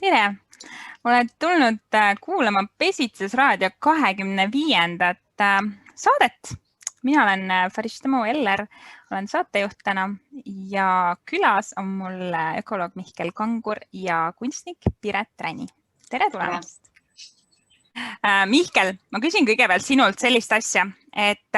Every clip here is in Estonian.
Tere! Oled tulnud kuulama Pesitsusraadio 25. saadet. Mina olen Farishta Eller, olen saatejuht täna ja külas on mul ökoloog Mihkel Kangur ja kunstnik Piret Räni. Tere tulemast! Mihkel, ma küsin kõigepealt sinult sellist asja, et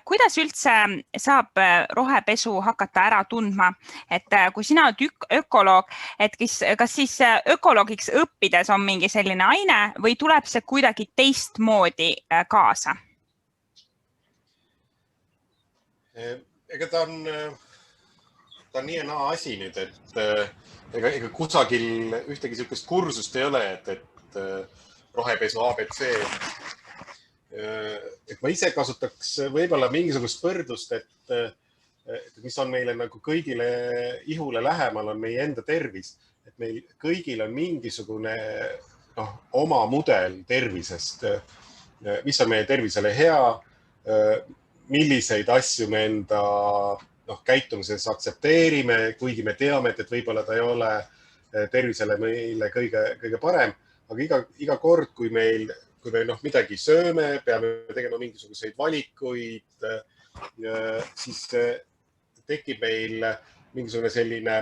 kuidas üldse saab rohepesu hakata ära tundma, et kui sina oled ökoloog, et kas siis ökoloogiks õppides on mingi selline aine või tuleb see kuidagi teistmoodi kaasa? Ega ta on nii ja naa asi nüüd, et ega kusagil ühtegi sellist kursust ei ole, et rohepesu ABC. Et ma ise kasutaks võib-olla mingisugust võrdlust, et mis on meile nagu kõigile ihule lähemal, on meie enda tervis. Et meil kõigil on mingisugune oma mudel tervisest, mis on meie tervisele hea, milliseid asju me enda käitumises aktsepteerime, kuigi me teame, et võib-olla ta ei ole tervisele meile kõige parem, aga iga kord, kui me midagi sööme, peame tegema mingisuguseid valikuid, siis tekib meil mingisugune selline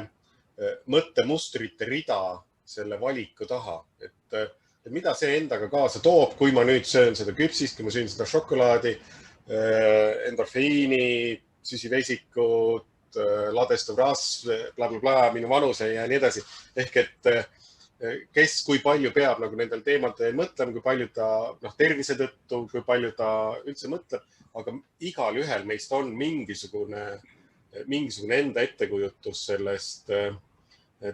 mõttemustrite rida selle valiku taha. Et mida see endaga kaasa toob, kui ma nüüd söön seda küpsist, kui ma söön seda šokolaadi, endorfiini, süsivesikud, ladestuv rasv, blablabla, minu vanuse ja nii edasi. Ehk et kes kui palju peab nendel teemadel mõtlema, kui palju ta tervise tõttu, kui palju ta üldse mõtleb, aga igal ühel meist on mingisugune enda ettekujutus sellest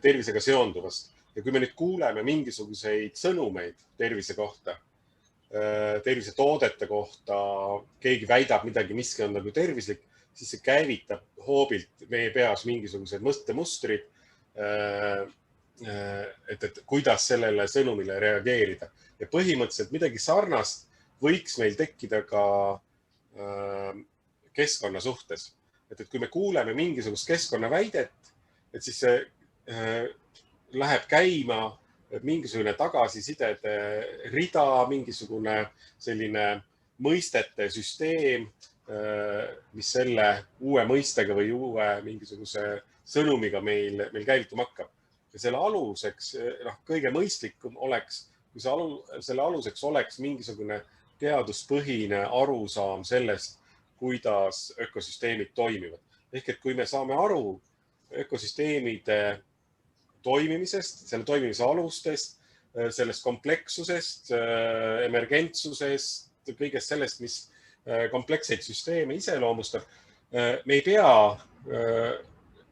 tervisega seonduvast. Ja kui me nüüd kuuleme mingisuguseid sõnumeid tervise kohta, tervisetoodete kohta, keegi väidab midagi, miski on nagu tervislik, siis see käivitab hoobilt meie peas mingisugused mõttemustrid, et kuidas sellele sõnumile reageerida. Ja põhimõtteliselt midagi sarnast võiks meil tekkida ka keskkonna suhtes. Et kui me kuuleme mingisugust keskkonnaväidet, et siis see läheb käima mingisugune tagasisidede rida, mingisugune selline mõistete süsteem, mis selle uue mõistega või uue mingisuguse sõnumiga meil käivituma hakkab. Ja selle aluseks, kõige mõistlikum oleks, kui selle aluseks oleks mingisugune teaduspõhine arusaam sellest, kuidas ökosüsteemid toimivad. Ehk et kui me saame aru ökosüsteemide toimimisest, selle toimimise alustest, sellest komplekssusest, emergentsusest, kõigest sellest, mis kompleksseid süsteeme iseloomustab, me ei pea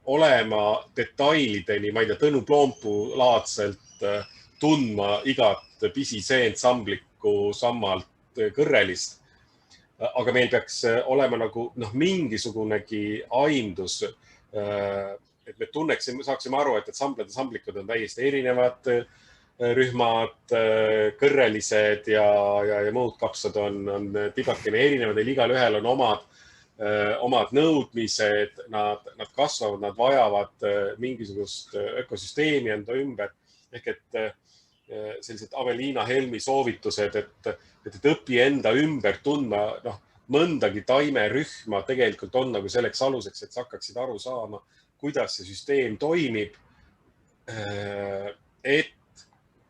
olema detailideni, ma ei tea, Tõnu Ploompuu laadselt tundma igat pisiseent samblikku sammalt kõrrelist. Aga meil peaks olema mingisugunegi aimdus, et me tunneksime, saaksime aru, et samblad ja samblikud on täiesti erinevad rühmad, kõrrelised ja muud kapsad on tibakene erinevad, neil igal ühel on omad nõudmised, nad kasvavad, nad vajavad mingisugust ökosüsteemi enda ümber. Ehk et sellised Aveliina Helmi soovitused, et õpi enda ümber tundma mõndagi taimerühma tegelikult on selleks aluseks, et sa hakkaksid aru saama, kuidas see süsteem toimib, et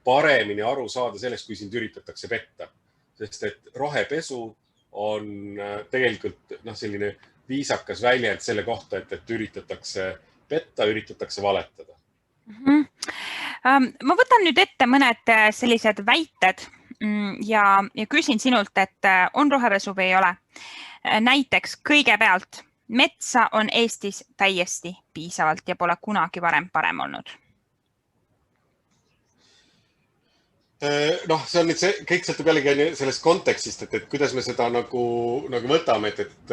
paremini aru saada sellest, kui sind üritatakse petta. Sest et rohepesu on tegelikult selline viisakas väljend selle kohta, et üritatakse petta, üritatakse valetada. Ma võtan nüüd ette mõned sellised väited ja küsin sinult, et on rohepesu või ei ole. Näiteks kõigepealt metsa on Eestis täiesti piisavalt ja pole kunagi varem parem olnud. See on nüüd kõik sõltub jällegi sellest kontekstist, et kuidas me seda nagu võtame, et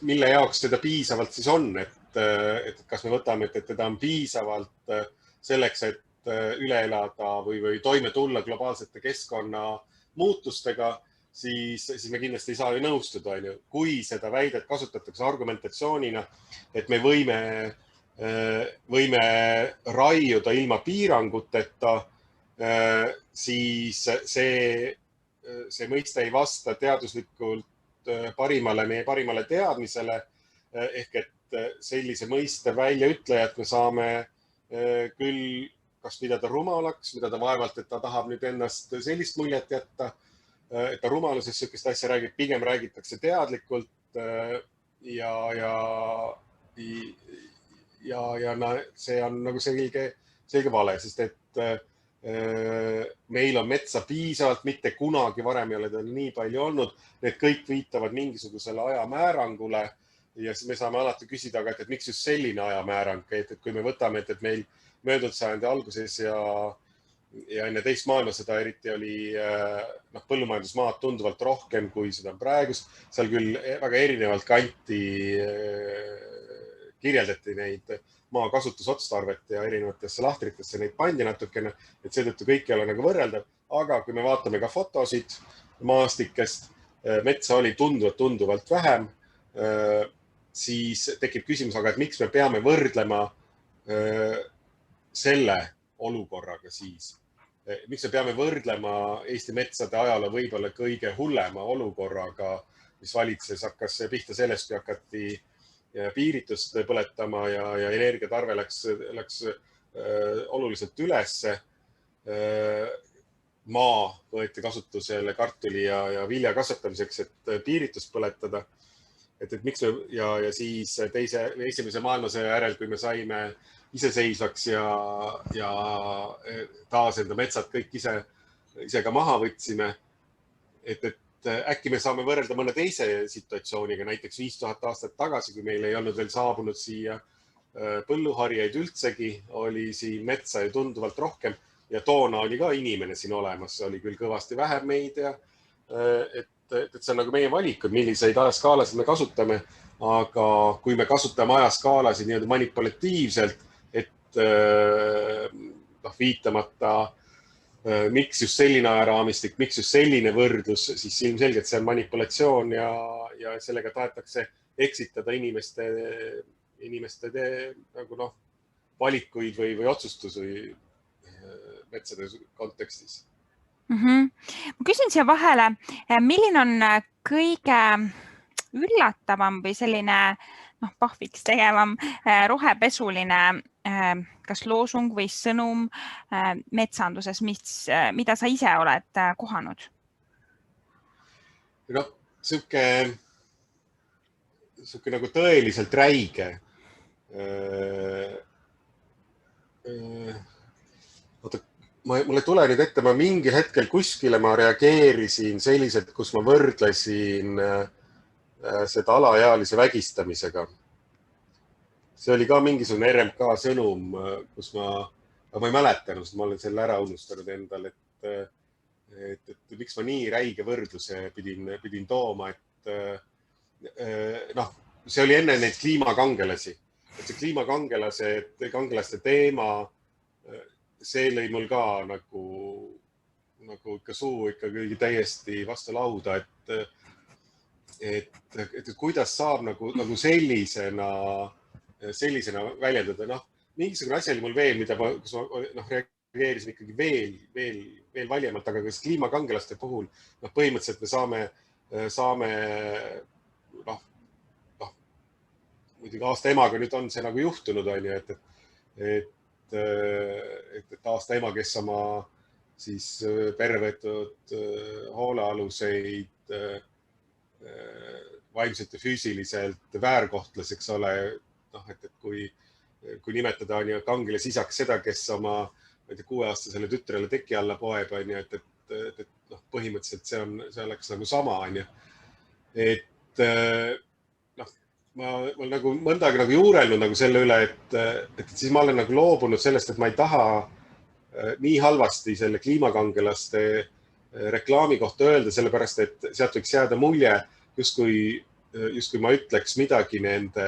mille jaoks seda piisavalt siis on, et kas me võtame, et teda on piisavalt selleks, et üle elada või toime tulla globaalsete keskkonna muutustega, siis me kindlasti ei saa ju nõustuda, kui seda väidet kasutatakse argumentatsioonina, et me võime võime raiuda ilma piiranguteta, siis see mõiste ei vasta teaduslikult meie parimale teadmisele. Ehk et sellise mõiste väljaütlejat me saame küll kas pidada rumalaks, mida ta vaevalt, et ta tahab nüüd ennast sellist muljet jätta, et ta rumalusest sihukest asja räägib, pigem räägitakse teadlikult ja see on nagu selge vale, sest et meil on metsa piisavalt, mitte kunagi varem ei ole ta nii palju olnud. Need kõik viitavad mingisugusele ajamäärangule ja siis me saame alati küsida, aga et miks just selline ajamäärang, et kui me võtame, et meil möödunud sajandi alguses ja enne teist maailmasõda eriti oli põllumajandusmaad tunduvalt rohkem, kui seda on praegu. Seal küll väga erinevalt kanti kirjeldati neid maa kasutusotstarvet ja erinevatesse lahtritesse neid pandi natukene, et seetõttu kõik ei ole nagu võrreldav. Aga kui me vaatame ka fotosid maastikest, metsa oli tunduvalt vähem, siis tekib küsimus, aga et miks me peame võrdlema selle olukorraga siis? Miks me peame võrdlema Eesti metsade ajaloo võib-olla kõige hullema olukorraga, mis valitses, hakkas pihta sellest, kui hakati piiritust põletama ja energiatarve läks oluliselt ülesse. Maa võeti kasutusele kartuli ja vilja kasvatamiseks, et piiritust põletada. Et miks me ja siis esimese maailmasõja järel, kui me saime iseseisvaks ja taas enda metsad kõik ise ka maha võtsime, et äkki me saame võrrelda mõne teise situatsiooniga, näiteks 5000 aastat tagasi, kui meil ei olnud veel saabunud siia põlluharjaid üldsegi, oli siin metsa ju tunduvalt rohkem ja toona oli ka inimene siin olemas, oli küll kõvasti vähem meid ja et see on nagu meie valikud, milliseid ajaskaalasid me kasutame, aga kui me kasutame ajaskaalasid nii-öelda manipulatiivselt, et viitamata miks just selline ajaraamistik, miks just selline võrdlus, siis ilmselgelt see on manipulatsioon ja sellega tahetakse eksitada inimeste nagu valikuid või otsustusi metsade kontekstis. Ma küsin siia vahele, milline on kõige üllatavam või selline pahviks tegevam rohepesuline kas loosung või sõnum metsanduses, mida sa ise oled kohanud? Sihuke nagu tõeliselt räige. Mulle tule nüüd ette, ma mingi hetkel kuskile ma reageerisin selliselt, kus ma võrdlesin seda alaealise vägistamisega. See oli ka mingisugune RMK sõnum, kus ma ei mäletanud, sest ma olen selle ära unustanud endal, et miks ma nii räige võrdluse pidin tooma, et see oli enne neid kliimakangelasi. Et see kliimakangelaste teema, see lõi mul ka nagu ikka suu ikkagi täiesti vastu lauda, et kuidas saab nagu sellisena väljendada. Mingisugune asi oli mul veel, kus ma reageerisin ikkagi veel valjemalt, aga kas kliimakangelaste puhul põhimõtteliselt me saame muidugi aasta emaga nüüd on see nagu juhtunud, et aasta ema, kes oma siis pervõetud hoolealuseid vaimselt ja füüsiliselt väärkohtlas, eks ole, et kui nimetada kangelas isaks seda, kes oma 6-aastasele tütrele teki alla poeb, et põhimõtteliselt see oleks nagu sama, et ma olen nagu mõndagi nagu juurelnud nagu selle üle, et siis ma olen nagu loobunud sellest, et ma ei taha nii halvasti selle kliimakangelaste reklaami kohta öelda, sellepärast, et sealt võiks jääda mulje, justkui ma ütleks midagi nende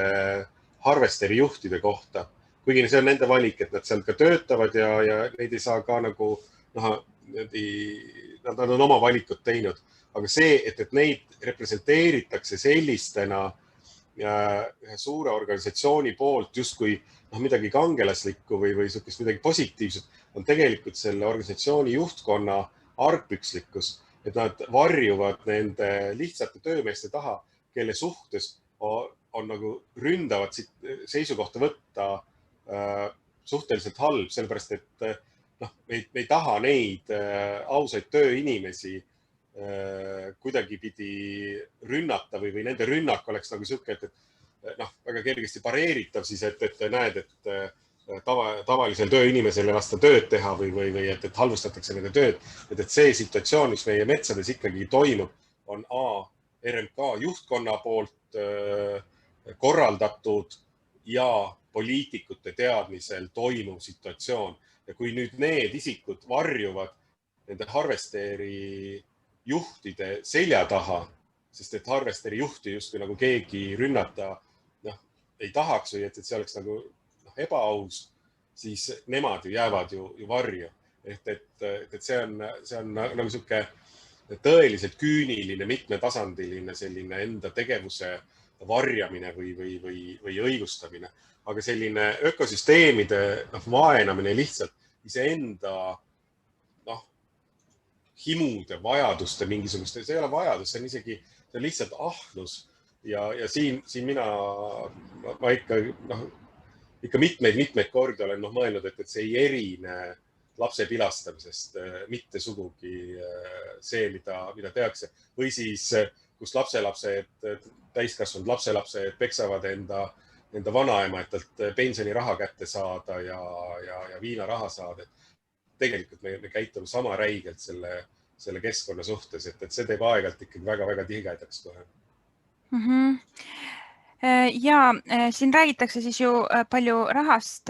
harvesteri juhtide kohta. Kuigi see on nende valik, et nad seal ka töötavad ja neid ei saa ka nagu, nad on oma valikut teinud. Aga see, et neid representeeritakse sellistena ühe suure organisatsiooni poolt justkui midagi kangelaslikku või sihukest midagi positiivset, on tegelikult selle organisatsiooni juhtkonna argpükslikkus, et nad varjuvad nende lihtsate töömeeste taha, kelle suhtes on nagu ründavat seisukohta võtta suhteliselt halb, sellepärast et me ei taha neid ausaid tööinimesi kuidagipidi rünnata või nende rünnak oleks nagu sihuke, et väga kergesti pareeritav siis, et näed, et tavalisel tööinimesel ei lasta tööd teha või et halvustatakse nende tööd. Et see situatsioon, mis meie metsades ikkagi toimub, on RMK juhtkonna poolt korraldatud ja poliitikute teadmisel toimuv situatsioon. Ja kui nüüd need isikud varjuvad nende Harvesteri juhtide selja taha, sest et Harvesteri juhti justkui nagu keegi rünnata ei tahaks või et see oleks nagu ebaaus, siis nemad ju jäävad ju varju. Et see on nagu sihuke tõeliselt küüniline, mitmetasandiline selline enda tegevuse varjamine või õigustamine. Aga selline ökosüsteemide vaenamine lihtsalt iseenda himude, vajaduste mingisuguste, see ei ole vajadus, see on isegi, see on lihtsalt ahnus. Ja siin ma ikka mitmeid kordi olen mõelnud, et see ei erine lapse pilastamisest mitte sugugi see, mida tehakse. Või siis, kus täiskasvanud lapselapsed peksavad enda vanaema, et talt pensioniraha kätte saada ja viinaraha saada. Tegelikult me käitume sama räigelt selle keskkonna suhtes, et see teeb aegalt ikkagi väga-väga tihedaks kohe. Ja siin räägitakse siis ju palju rahast.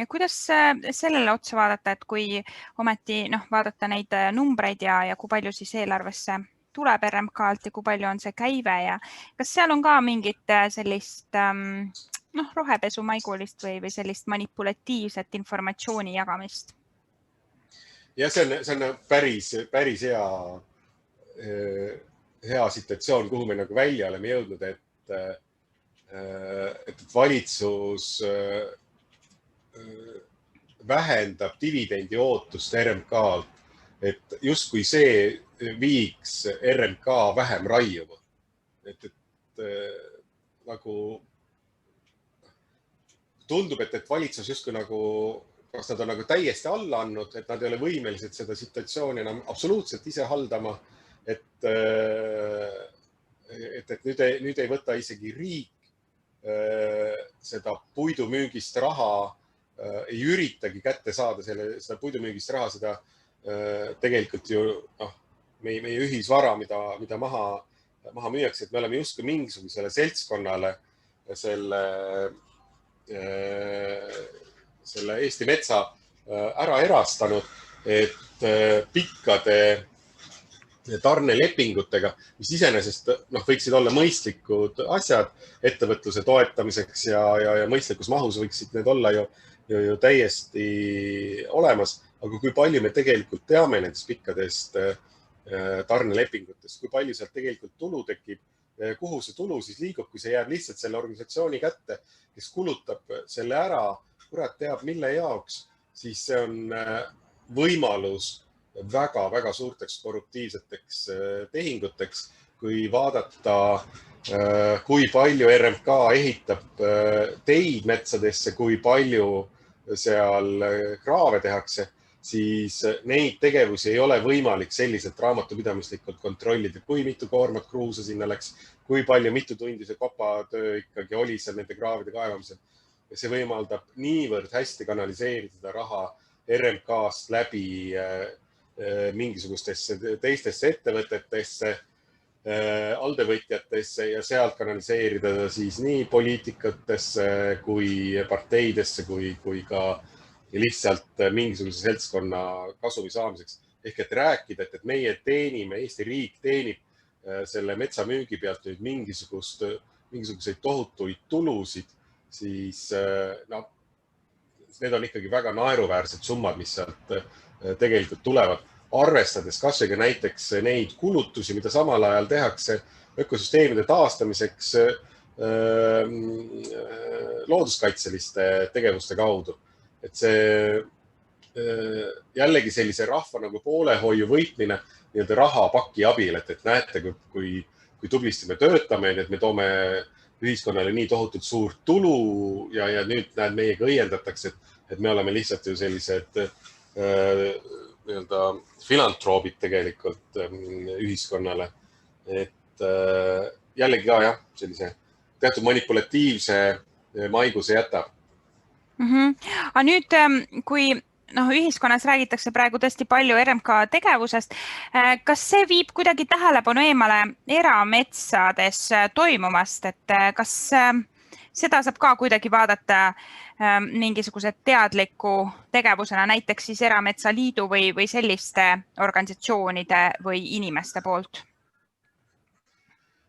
Kuidas sellele otsa vaadata, et kui ometi vaadata neid numbreid ja kui palju siis eelarvesse tuleb RMK-lt ja kui palju on see käive ja kas seal on ka mingit sellist rohepesumaigulist või sellist manipulatiivset informatsiooni jagamist? Ja see on päris hea situatsioon, kuhu me nagu välja oleme jõudnud, et valitsus vähendab dividendi ootust RMK-lt, et justkui see viiks RMK vähem raiuma. Et nagu tundub, et valitsus justkui nagu kas nad on nagu täiesti alla andnud, et nad ei ole võimelised seda situatsiooni enam absoluutselt ise haldama, et nüüd ei võta isegi riik seda puidumüügist raha, ei üritagi kätte saada seda puidumüügist raha, seda tegelikult ju meie ühisvara, mida maha müüakse, et me oleme justkui mingisugusele seltskonnale selle Eesti metsa ära erastanud, et pikkade tarnelepingutega, mis iseenesest võiksid olla mõistlikud asjad ettevõtluse toetamiseks ja mõistlikus mahus võiksid need olla ju täiesti olemas. Aga kui palju me tegelikult teame nendest pikkadest tarnelepingutest, kui palju sealt tegelikult tulu tekib, kuhu see tulu siis liigub, kui see jääb lihtsalt selle organisatsiooni kätte, kes kulutab selle ära, kurat teab, mille jaoks, siis see on võimalus väga-väga suurteks korruptiivseteks tehinguteks, kui vaadata, kui palju RMK ehitab teid metsadesse, kui palju seal kraave tehakse, siis neid tegevusi ei ole võimalik selliselt raamatupidamislikult kontrollida, kui mitu koormat kruusa sinna läks, kui palju, mitu tundi see kopatöö ikkagi oli seal nende kraavide kaevamisel. See võimaldab niivõrd hästi kanaliseerida seda raha RMK-st läbi mingisugustesse teistesse ettevõtetesse, aldevõtjatesse ja sealt kanaliseerida siis nii poliitikatesse kui parteidesse kui ka lihtsalt mingisuguse seltskonna kasumi saamiseks. Ehk et rääkida, et meie teenime, Eesti riik teenib selle metsamüügi pealt nüüd mingisuguseid tohutuid tulusid, siis need on ikkagi väga naeruväärsed summad, mis sealt tegelikult tulevad, arvestades kas või näiteks neid kulutusi, mida samal ajal tehakse ökosüsteemide taastamiseks looduskaitseliste tegevuste kaudu. Et see jällegi sellise rahva nagu poolehoiu võitmine nii-öelda rahapaki abil, et näete, kui tublisti me töötame, et me toome ühiskonnale nii tohutult suurt tulu ja nüüd näed, meiega õiendatakse, et me oleme lihtsalt ju sellised nii-öelda filantroobid tegelikult ühiskonnale. Et jällegi ka jah, sellise teatud manipulatiivse maiguse jätab. Aga nüüd, kui ühiskonnas räägitakse praegu tõesti palju RMK tegevusest, kas see viib kuidagi tähelepanu eemale erametsades toimumast, et kas seda saab ka kuidagi vaadata mingisuguse teadliku tegevusena, näiteks siis Erametsaliidu või selliste organisatsioonide või inimeste poolt?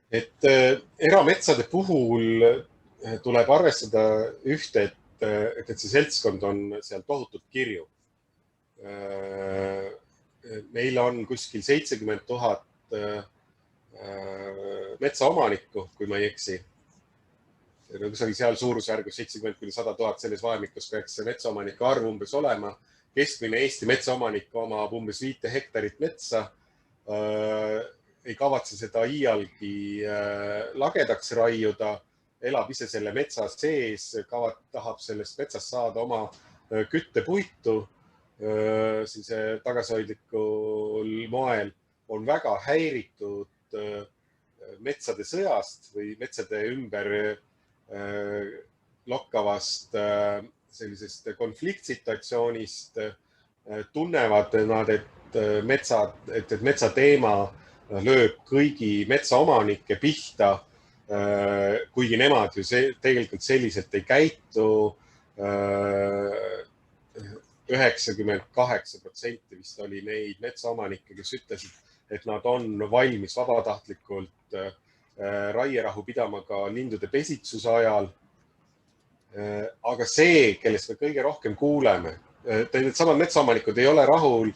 Et erametsade puhul tuleb arvestada ühte, et see seltskond on seal tohutult kirju. Meil on kuskil 70 000 metsaomanikku, kui ma ei eksi. Kusagil seal suurusjärgus 70 000 – 100 000 selles vahemikus peaks see metsaomanike arv umbes olema. Keskmine Eesti metsaomanik omab umbes 5 hektarit metsa. Ei kavatse seda iialgi lagedaks raiuda, elab ise selle metsa sees, tahab sellest metsast saada oma küttepuitu, siis tagasihoidlikul moel on väga häiritud metsade sõjast või metsade ümber lokkavast sellisest konfliktsituatsioonist, tunnevad nad, et metsateema lööb kõigi metsaomanike pihta, kuigi nemad ju tegelikult selliselt ei käitu. 98% vist oli neid metsaomanikke, kes ütlesid, et nad on valmis vabatahtlikult raierahu pidama ka lindude pesitsuse ajal. Aga see, kellest me kõige rohkem kuuleme, needsamad metsaomanikud ei ole rahul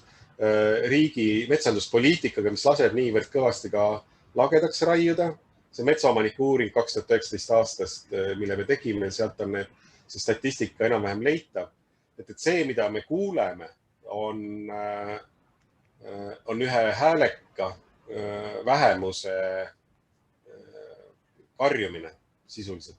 riigi metsanduspoliitikaga, mis laseb niivõrd kõvasti ka lagedaks raiuda. See metsaomaniku uuring 2019 aastast, mille me tegime, sealt on see statistika enam-vähem leitav. Et see, mida me kuuleme, on ühe hääleka vähemuse karjumine sisuliselt.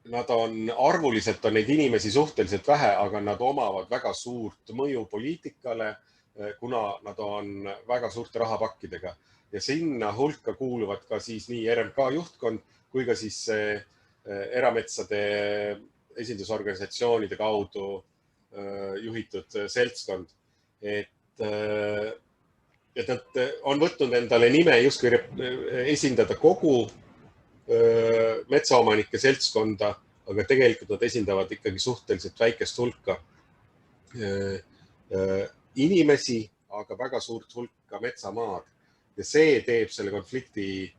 Nad on arvuliselt neid inimesi suhteliselt vähe, aga nad omavad väga suurt mõju poliitikale, kuna nad on väga suurte rahapakkidega. Ja sinna hulka kuuluvad ka siis nii RMK juhtkond kui ka siis erametsade esindusorganisatsioonide kaudu juhitud seltskond. Et nad on võtnud endale nime justkui esindada kogu metsaomanike seltskonda, aga tegelikult nad esindavad ikkagi suhteliselt väikest hulka inimesi, aga väga suurt hulka metsamaad. Ja see teeb selle konflikti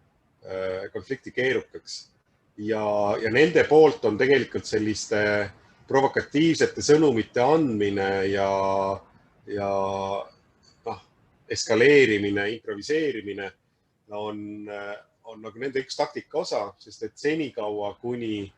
keerukaks. Ja nende poolt on tegelikult selliste provokatiivsete sõnumite andmine ja eskaleerimine, improviseerimine on nagu nende üks taktika osa, sest et senikaua, kuni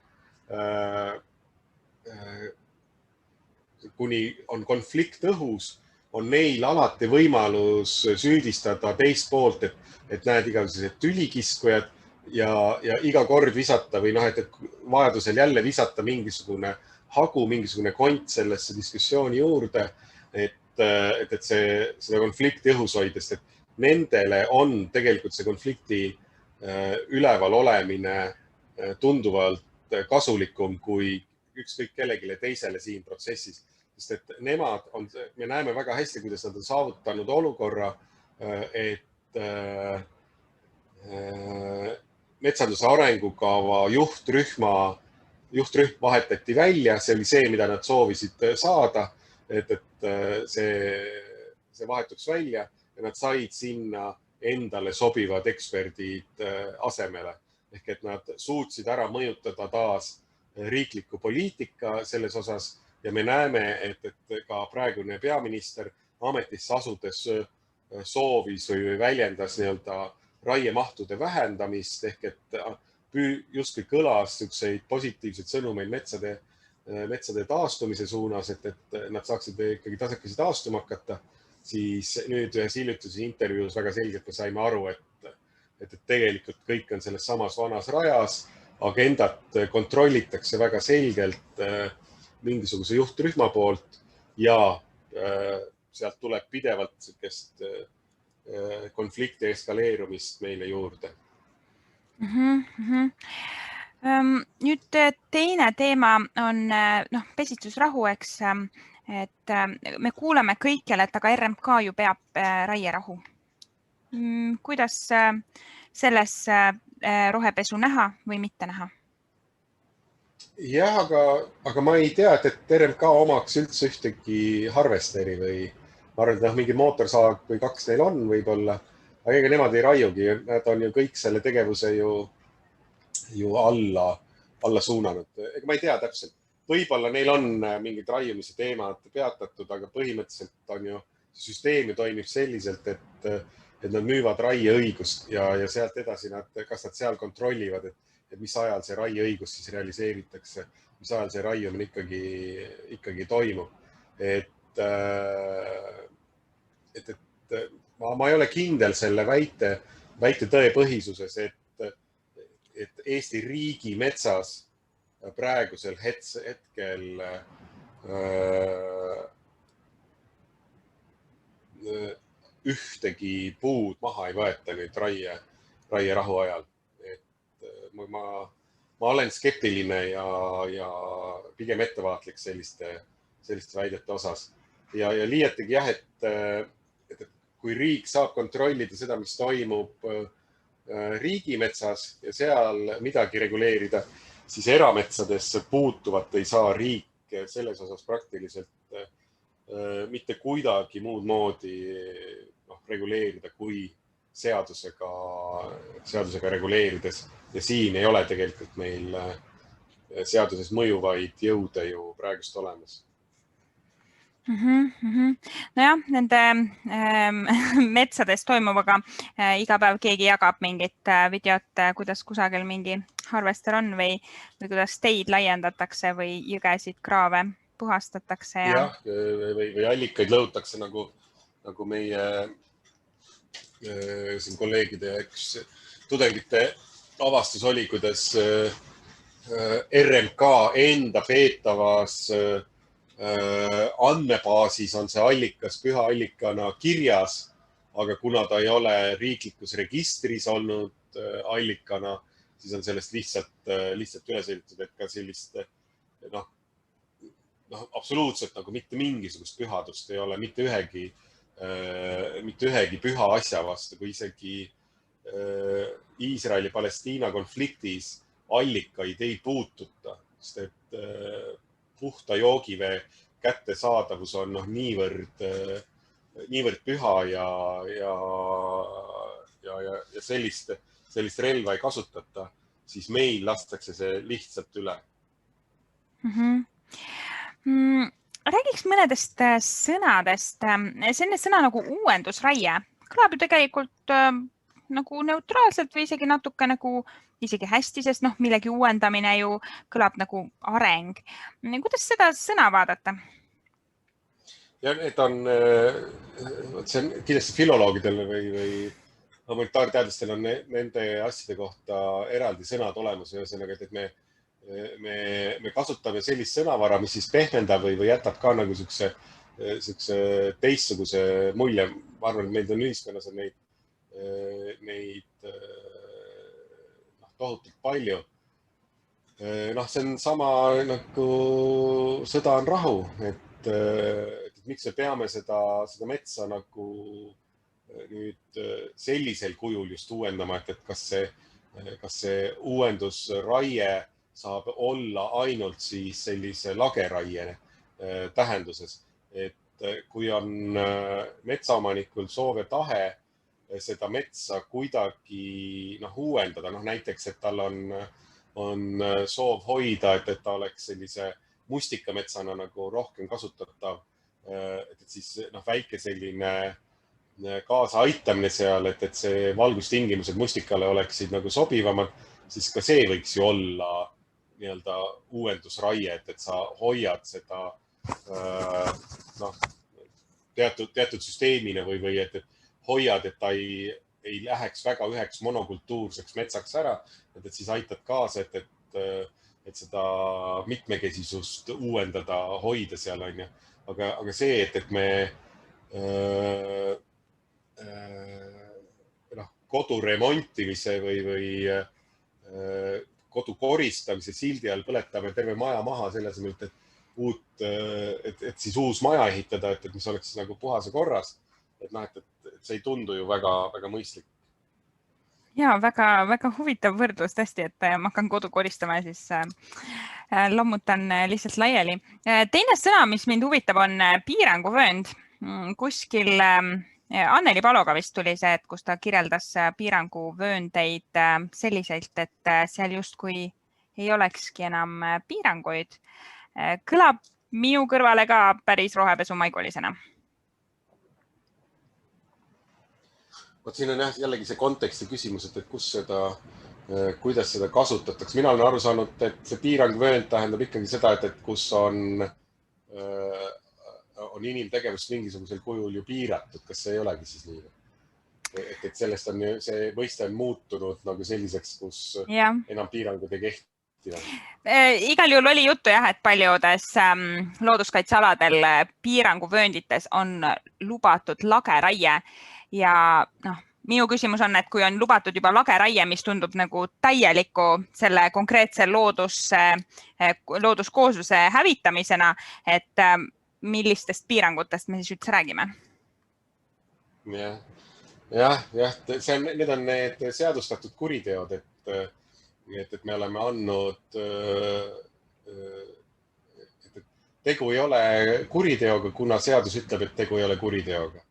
on konflikt õhus, on neil alati võimalus süüdistada teist poolt, et näed igasugused tülikiskujad ja iga kord visata või et vajadusel jälle visata mingisugune hagu, mingisugune kont sellesse diskussiooni juurde, et seda konflikti õhus hoidest, et nendele on tegelikult see konflikti üleval olemine tunduvalt kasulikum kui ükskõik kellelegi teisele siin protsessis. Sest et nemad me näeme väga hästi, kuidas nad on saavutanud olukorra, et metsanduse arengukava juhtrühm vahetati välja. See oli see, mida nad soovisid saada, et see vahetuks välja ja nad said sinna endale sobivad eksperdid asemele. Ehk et nad suutsid ära mõjutada taas riikliku poliitika selles osas ja me näeme, et ka praegune peaminister ametisse asudes soovis või väljendas nii-öelda raiemahtude vähendamist ehk et justkui kõlas niisuguseid positiivseid sõnumeid metsade taastumise suunas, et nad saaksid ikkagi tasakesi taastuma hakata, siis nüüd ühes hiljutises intervjuus väga selgelt me saime aru, et tegelikult kõik on selles samas vanas rajas, agendat kontrollitakse väga selgelt mingisuguse juhtrühma poolt ja sealt tuleb pidevalt sellist konflikti eskaleerumist meile juurde. Nüüd teine teema on pesitsusrahu, eks, et me kuuleme kõikjal, et aga RMK ju peab raierahu. Kuidas selles rohepesu näha või mitte näha? Jah, aga ma ei tea, et RMK omaks üldse ühtegi harvesteri või ma arvan, et mingi mootorsaag või 2 neil on võib-olla, aga ega nemad ei raiugi. Nad on ju kõik selle tegevuse ju alla suunanud. Ega ma ei tea täpselt. Võib-olla neil on mingid raiumise teemad peatatud, aga põhimõtteliselt on ju süsteem toimib selliselt, et nad müüvad raieõigust ja sealt edasi kas nad seal kontrollivad, et mis ajal see raieõigus siis realiseeritakse, mis ajal see raiumine ikkagi toimub. Et ma ei ole kindel selle väite tõepõhisuses, et Eesti riigi metsas praegusel hetkel ühtegi puud maha ei võeta nüüd raierahu ajal. Ma olen skeptiline ja pigem ettevaatlik selliste väidete osas. Ja liiatigi jah, et kui riik saab kontrollida seda, mis toimub riigimetsas ja seal midagi reguleerida, siis erametsades puutuvat ei saa riik selles osas praktiliselt mitte kuidagi muud moodi reguleerida kui seadusega reguleerides. Ja siin ei ole tegelikult meil seaduses mõjuvaid jõude ju praegust olemas. Nojah, nende metsades toimuvaga iga päev keegi jagab mingit videot, kuidas kusagil mingi harvester on või kuidas teid laiendatakse või jõgesid, kraave puhastatakse. Jah, või allikaid lõhutakse nagu meie siin kolleegide ja tudengite avastus oli, kuidas RMK enda peetavas andmebaasis on see allikas püha allikana kirjas, aga kuna ta ei ole riiklikus registris olnud allikana, siis on sellest lihtsalt üle sõidetud, et ka sellist absoluutselt nagu mitte mingisugust pühadust ei ole mitte ühegi püha asja vastu, kui isegi Iisraeli-Palestiina konfliktis allikaid ei puututa, sest et puhta joogivee kättesaadavus on niivõrd püha ja sellist relva ei kasutata, siis meil lastakse see lihtsalt üle. Räägiks mõnedest sõnadest. Selline sõna nagu uuendusraie kõlab ju tegelikult nagu neutraalselt või isegi natuke nagu isegi hästi, sest millegi uuendamine ju kõlab nagu areng. Kuidas seda sõna vaadata? Ja need on, see on kindlasti filoloogidel või humanitaarteadlastel on nende asjade kohta eraldi sõnad olemas. Ühesõnaga, et me kasutame sellist sõnavara, mis siis pehmendab või jätab ka nagu siukse teistsuguse mulje. Ma arvan, et meil on ühiskonnas neid tohutult palju. See on sama nagu sõda on rahu, et miks me peame seda metsa nagu nüüd sellisel kujul just uuendama, et kas see uuendusraie saab olla ainult siis sellise lageraie tähenduses, et kui on metsaomanikul soov ja tahe seda metsa kuidagi uuendada, näiteks, et tal on soov hoida, et ta oleks sellise mustikametsana nagu rohkem kasutatav, et siis väike selline kaasa aitamine seal, et see valgustingimused mustikale oleksid nagu sobivamad, siis ka see võiks ju olla nii-öelda uuendusraie, et sa hoiad seda teatud süsteemina või et hoiad, et ta ei läheks väga üheks monokultuurseks metsaks ära, et siis aitad kaasa, et seda mitmekesisust uuendada, hoida seal, on ju. Aga see, et me kodu remontimise või kodu koristamise sildi all põletame terve maja maha selle asemel, et siis uus maja ehitada, et mis oleks nagu puhas ja korras. Et see ei tundu ju väga mõistlik. Ja, väga huvitav võrdlus tõesti, et ma hakkan kodu koristama ja siis lammutan lihtsalt laiali. Teine sõna, mis mind huvitab, on piiranguvöönd. Kuskil Anneli Paloga vist tuli see, et kus ta kirjeldas piiranguvööndeid selliselt, et seal justkui ei olekski enam piiranguid. Kõlab minu kõrvale ka päris rohepesumaigulisena. Siin on jällegi see konteksti küsimus, et kuidas seda kasutatakse. Mina olen aru saanud, et see piiranguvöönd tähendab ikkagi seda, et kus on inimtegevust mingisugusel kujul ju piiratud. Kas see ei olegi siis nii? Et sellest on see mõiste on muutunud nagu selliseks, kus enam piirangud ei kehti. Igal juhul oli juttu jah, et paljudes looduskaitsealadel piiranguvööndites on lubatud lageraie ja minu küsimus on, et kui on lubatud juba lageraie, mis tundub nagu täieliku selle konkreetse looduskoosluse hävitamisena, et millistest piirangutest me siis üldse räägime? Jah, need on need seadustatud kuriteod, et me oleme andnud, et tegu ei ole kuriteoga, kuna seadus ütleb, et tegu ei ole kuriteoga.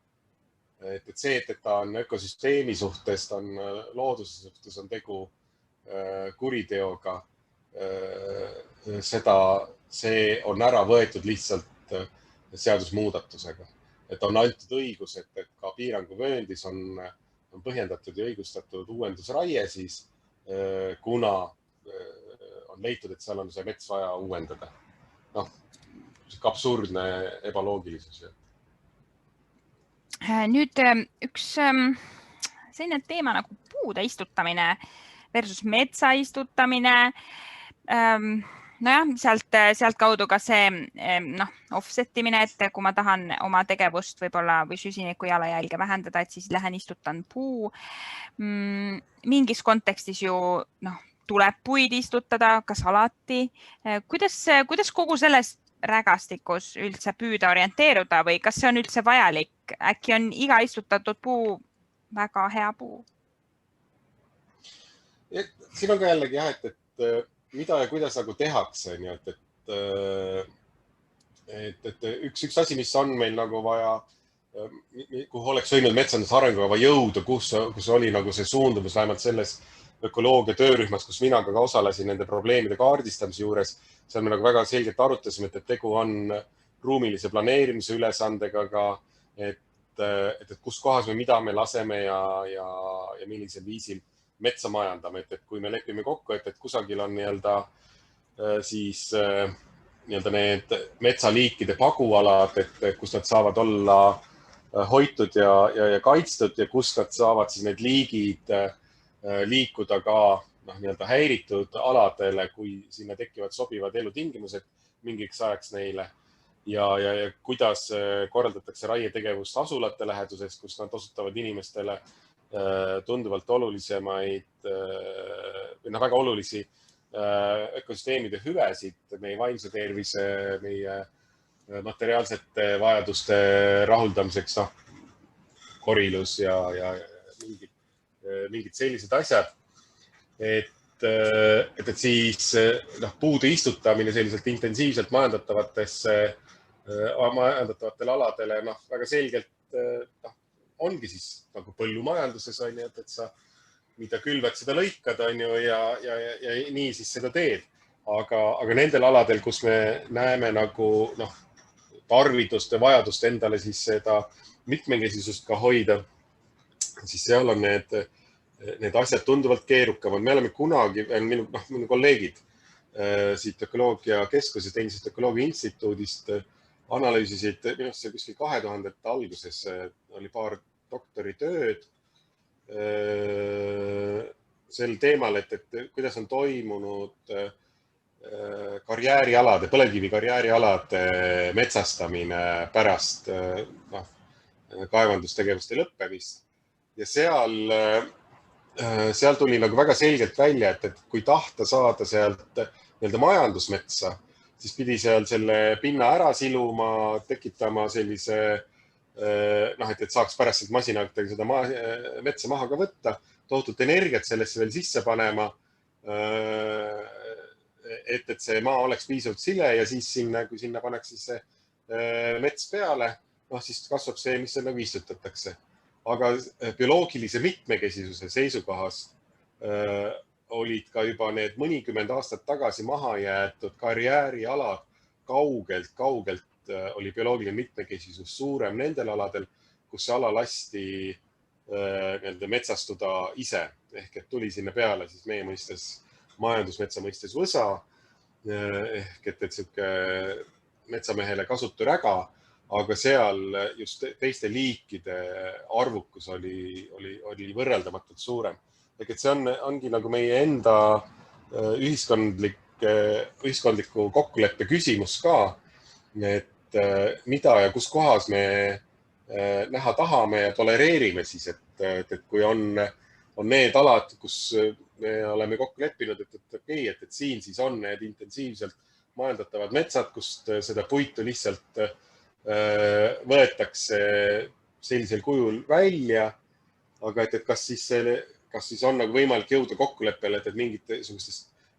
Et see, et ta on ökosüsteemi suhtes, ta on looduse suhtes, on tegu kuriteoga, see on ära võetud lihtsalt seadusmuudatusega. Et on antud õigus, et ka piiranguvööndis on põhjendatud ja õigustatud uuendusraie siis, kuna on leitud, et seal on see mets vaja uuendada. Absurdne ebaloogilisus. Nüüd üks selline teema nagu puude istutamine versus metsa istutamine. Nojah, sealt kaudu ka see offsetimine, et kui ma tahan oma tegevust võib-olla või süsiniku jalajälge vähendada, et siis lähen istutan puu. Mingis kontekstis ju tuleb puid istutada, kas alati. Kuidas kogu selles rägastikus üldse püüda orienteeruda või kas see on üldse vajalik? Äkki on iga istutatud puu väga hea puu? Siin on ka jällegi jah, et mida ja kuidas nagu tehakse. Et üks asi, mis on meil nagu vaja, kuhu oleks võinud metsanduse arengukava jõuda, kus oli nagu see suundumus vähemalt selles ökoloogia töörühmas, kus mina ka osalesin nende probleemide kaardistamise juures. Seal me nagu väga selgelt arutasime, et tegu on ruumilise planeerimise ülesandega ka, et kus kohas me mida me laseme ja millisel viisil metsa majandame. Et kui me lepime kokku, et kusagil on need metsaliikide pagualad, et kus nad saavad olla hoitud ja kaitstud ja kus nad saavad siis need liigid liikuda ka häiritud aladele, kui sinna tekivad sobivad elutingimused mingiks ajaks neile ja kuidas korraldatakse raietegevust asulate läheduses, kus nad osutavad inimestele tunduvalt olulisemaid või väga olulisi ökosüsteemide hüvesid, meie vaimse tervise, meie materiaalsete vajaduste rahuldamiseks, korilus ja mingid sellised asjad. Et siis puude istutamine selliselt intensiivselt majandatavatel aladele väga selgelt ongi siis nagu põllumajanduses, et sa mida külvad, seda lõikad ja nii siis seda teed. Aga nendel aladel, kus me näeme nagu tarvituste vajadust endale siis seda mitmekesisust ka hoida, siis seal on need asjad tunduvalt keerukamad. Me oleme kunagi, minu kolleegid siit Ökoloogia Keskusest, endisest Ökoloogia Instituudist analüüsisid, minu arust see kuskil 2000-ndate alguses oli paar doktoritööd sel teemal, et kuidas on toimunud karjäärialade, põlevkivi karjäärialade metsastamine pärast kaevandustegevuste lõppemist. Ja seal tuli nagu väga selgelt välja, et kui tahta saada sealt nii-öelda majandusmetsa, siis pidi seal selle pinna ära siluma, tekitama sellise, et saaks pärast masinaga seda metsa maha ka võtta, tohutut energiat sellesse veel sisse panema, et see maa oleks piisavalt sile ja siis kui sinna pannakse see mets peale, siis kasvab see, mis nagu istutatakse. Aga bioloogilise mitmekesisuse seisukohast olid ka juba need mõnikümmend aastat tagasi maha jäetud karjäärialad kaugelt oli bioloogiline mitmekesisus suurem nendel aladel, kus see ala lasti metsastuda ise. Ehk et tuli sinna peale siis meie mõistes, majandusmetsa mõistes võsa, ehk et siuke metsamehele kasuturäga, aga seal just teiste liikide arvukus oli võrreldamatult suurem. Ehk et see ongi nagu meie enda ühiskondliku kokkuleppe küsimus ka, et mida ja kus kohas me näha tahame ja tolereerime siis, et kui on need alad, kus me oleme kokku leppinud, et siin siis on need intensiivselt majandatavad metsad, kust seda puitu lihtsalt võetakse sellisel kujul välja, aga et kas siis on nagu võimalik jõuda kokkuleppele,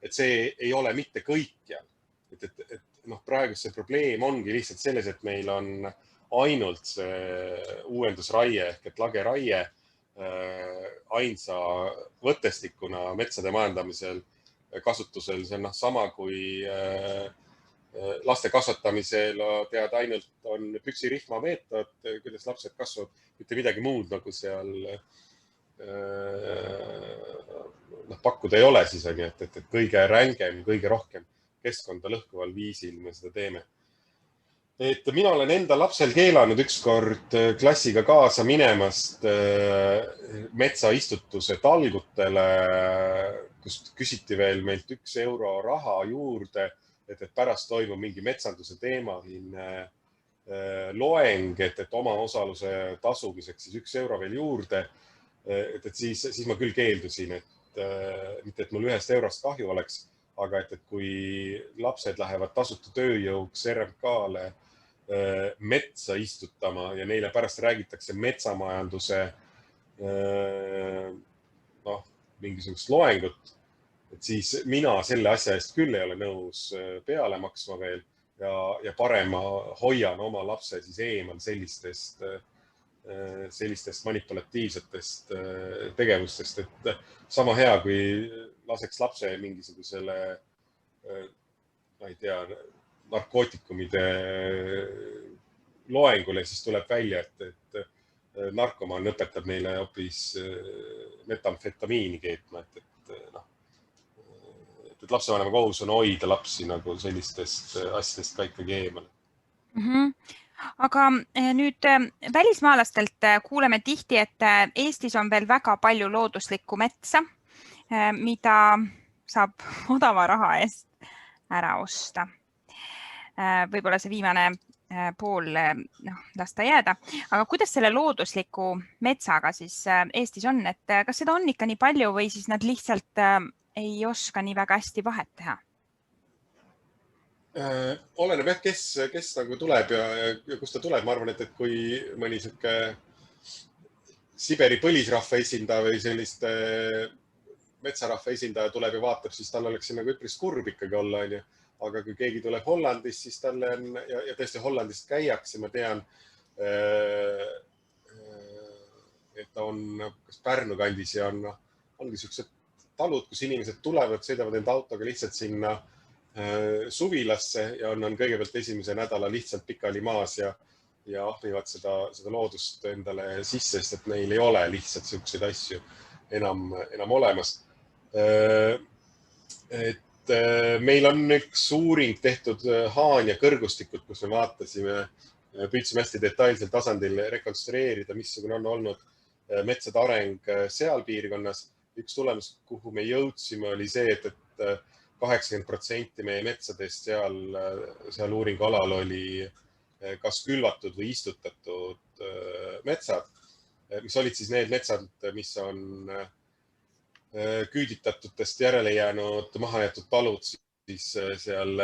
et see ei ole mitte kõikjal. Praegu see probleem ongi lihtsalt selles, et meil on ainult see uuendusraie ehk et lageraie ainsa võttestikuna metsade majandamisel kasutusel. See on sama kui laste kasvatamisel tead ainult on püksirihma meetod, kuidas lapsed kasvavad, mitte midagi muud nagu seal pakkuda ei ole siis, et kõige rängem, kõige rohkem keskkonda lõhkuval viisil me seda teeme. Et mina olen enda lapsel keelanud ükskord klassiga kaasa minemast metsaistutuse talgutele, kust küsiti veel meilt €1 raha juurde, et pärast toimub mingi metsanduse teemaline loeng, et oma osaluse tasumiseks siis €1 veel juurde. Et siis ma küll keeldusin, et mitte, et mul €1 kahju oleks, aga et kui lapsed lähevad tasuta tööjõuks RMK-le metsa istutama ja neile pärast räägitakse metsamajanduse mingisugust loengut, et siis mina selle asja eest küll ei ole nõus peale maksma veel ja parem hoian oma lapse siis eemal sellistest manipulatiivsetest tegevustest, et sama hea, kui laseks lapse mingisugusele, ma ei tea, narkootikumide loengule, siis tuleb välja, et narkomaan õpetab neile hoopis metamfetamiini keetma, et lapsevanema kohus on hoida lapsi nagu sellistest asjadest ka ikkagi eemal. Aga nüüd välismaalastelt kuuleme tihti, et Eestis on veel väga palju looduslikku metsa, mida saab odava raha eest ära osta. Võib-olla see viimane pool lasta jääda. Aga kuidas selle loodusliku metsaga siis Eestis on? Et kas seda on ikka nii palju või siis nad lihtsalt ei oska nii väga hästi vahet teha? Oleneb jah, kes nagu tuleb ja kust ta tuleb. Ma arvan, et kui mõni siuke Siberi põlisrahva esindaja või selliste metsarahva esindaja tuleb ja vaatab, siis tal oleks nagu üpris kurb ikkagi olla, onju. Aga kui keegi tuleb Hollandist, siis talle on, ja tõesti Hollandist käiakse, ma tean, et ta on kas Pärnu kandis ja ongi siuksed talud, kus inimesed tulevad, sõidavad enda autoga lihtsalt sinna suvilasse ja on kõigepealt esimese nädala lihtsalt pikali maas ja ahmivad seda loodust endale sisse, sest et neil ei ole lihtsalt selliseid asju enam olemas. Et meil on üks uuring tehtud Haanja kõrgustikult, kus me vaatasime, püüdsime hästi detailsel tasandil rekonstrueerida, missugune on olnud metsade areng seal piirkonnas. Üks tulemus, kuhu me jõudsime, oli see, et 80% meie metsadest seal uuringu alal oli kas külvatud või istutatud metsad, mis olid siis need metsad, mis on küüditatutest järele jäänud mahajäetud talud, siis seal